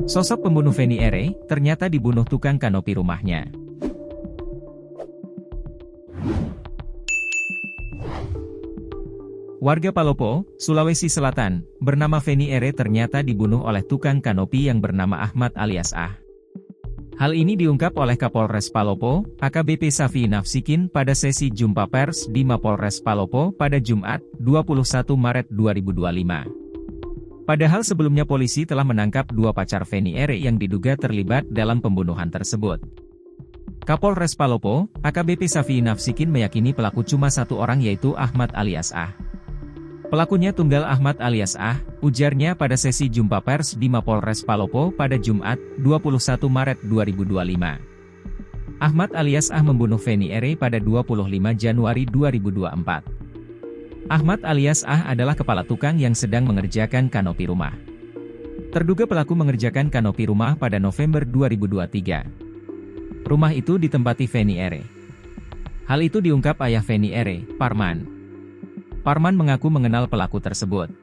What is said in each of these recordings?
Sosok pembunuh Feni Ere ternyata dibunuh tukang kanopi rumahnya. Warga Palopo, Sulawesi Selatan, bernama Feni Ere ternyata dibunuh oleh tukang kanopi yang bernama Ahmad alias Ah. Hal ini diungkap oleh Kapolres Palopo, AKBP Safi Nafsikin pada sesi jumpa pers di Mapolres Palopo pada Jumat, 21 Maret 2025. Padahal sebelumnya polisi telah menangkap dua pacar Feni Ere yang diduga terlibat dalam pembunuhan tersebut. Kapolres Palopo, AKBP Safi Nafsikin meyakini pelaku cuma satu orang yaitu Ahmad alias Ah. Pelakunya tunggal Ahmad alias Ah, ujarnya pada sesi jumpa pers di Mapolres Palopo pada Jumat, 21 Maret 2025. Ahmad alias Ah membunuh Feni Ere pada 25 Januari 2024. Ahmad alias Ah adalah kepala tukang yang sedang mengerjakan kanopi rumah. Terduga pelaku mengerjakan kanopi rumah pada November 2023. Rumah itu ditempati Feni Ere. Hal itu diungkap ayah Feni Ere, Parman. Parman mengaku mengenal pelaku tersebut.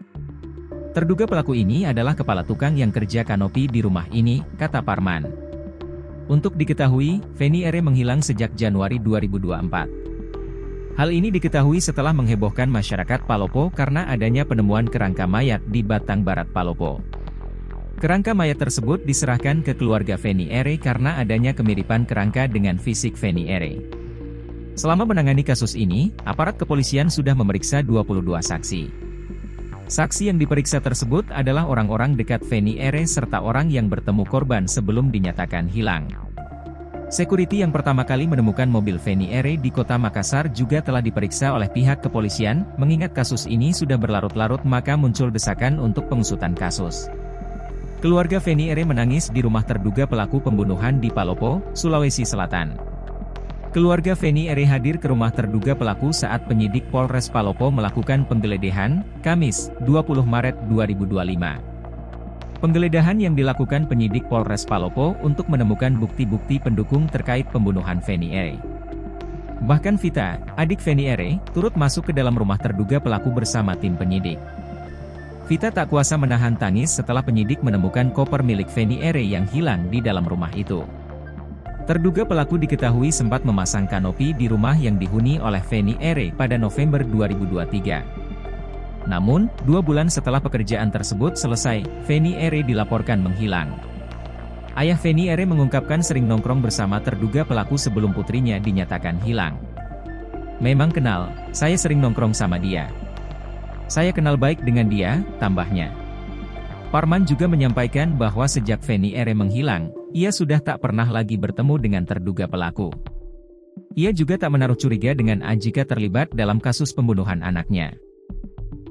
Terduga pelaku ini adalah kepala tukang yang kerja kanopi di rumah ini, kata Parman. Untuk diketahui, Feni Ere menghilang sejak Januari 2024. Hal ini diketahui setelah menghebohkan masyarakat Palopo karena adanya penemuan kerangka mayat di Batang Barat Palopo. Kerangka mayat tersebut diserahkan ke keluarga Feni Ere karena adanya kemiripan kerangka dengan fisik Feni Ere. Selama menangani kasus ini, aparat kepolisian sudah memeriksa 22 saksi. Saksi yang diperiksa tersebut adalah orang-orang dekat Feni Ere serta orang yang bertemu korban sebelum dinyatakan hilang. Security yang pertama kali menemukan mobil Feni Ere di kota Makassar juga telah diperiksa oleh pihak kepolisian, mengingat kasus ini sudah berlarut-larut maka muncul desakan untuk pengusutan kasus. Keluarga Feni Ere menangis di rumah terduga pelaku pembunuhan di Palopo, Sulawesi Selatan. Keluarga Feni Ere hadir ke rumah terduga pelaku saat penyidik Polres Palopo melakukan penggeledahan, Kamis, 20 Maret 2025. Penggeledahan yang dilakukan penyidik Polres Palopo untuk menemukan bukti-bukti pendukung terkait pembunuhan Feni Ere. Bahkan Vita, adik Feni Ere, turut masuk ke dalam rumah terduga pelaku bersama tim penyidik. Vita tak kuasa menahan tangis setelah penyidik menemukan koper milik Feni Ere yang hilang di dalam rumah itu. Terduga pelaku diketahui sempat memasang kanopi di rumah yang dihuni oleh Feni Ere pada November 2023. Namun, 2 bulan setelah pekerjaan tersebut selesai, Feni Ere dilaporkan menghilang. Ayah Feni Ere mengungkapkan sering nongkrong bersama terduga pelaku sebelum putrinya dinyatakan hilang. Memang kenal, saya sering nongkrong sama dia. Saya kenal baik dengan dia, tambahnya. Parman juga menyampaikan bahwa sejak Feni Ere menghilang, ia sudah tak pernah lagi bertemu dengan terduga pelaku. Ia juga tak menaruh curiga dengan A jika terlibat dalam kasus pembunuhan anaknya.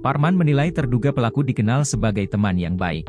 Parman menilai terduga pelaku dikenal sebagai teman yang baik.